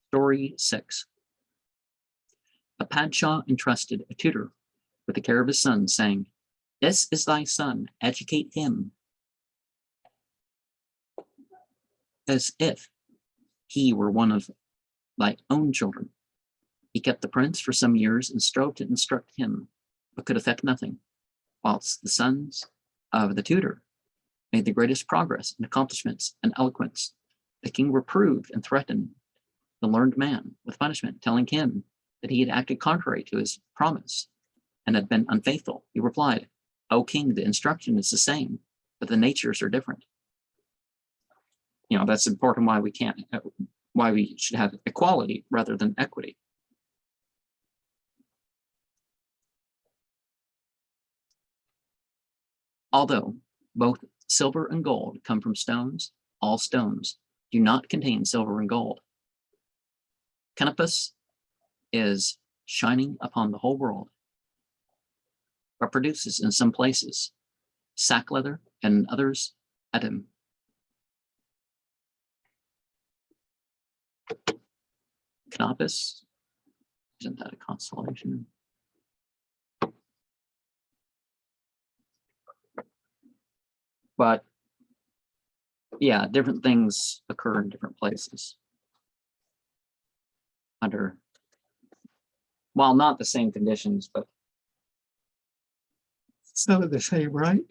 Story 6. A Padshah entrusted a tutor with the care of his son, saying, "This is thy son, educate him as if he were one of thy own children." He kept the prince for some years and strove to instruct him, but could effect nothing, whilst the sons of the tutor made the greatest progress in accomplishments and eloquence. The king reproved and threatened the learned man with punishment, telling him that he had acted contrary to his promise and had been unfaithful. He replied, "O king, the instruction is the same, but the natures are different." That's important why we should have equality rather than equity. Although both silver and gold come from stones, all stones do not contain silver and gold. Canopus is shining upon the whole world, but produces in some places sack leather and in others Adam. Canopus, isn't that a constellation? But yeah, different things occur in different places under, well, not the same conditions, but Some of the same, right?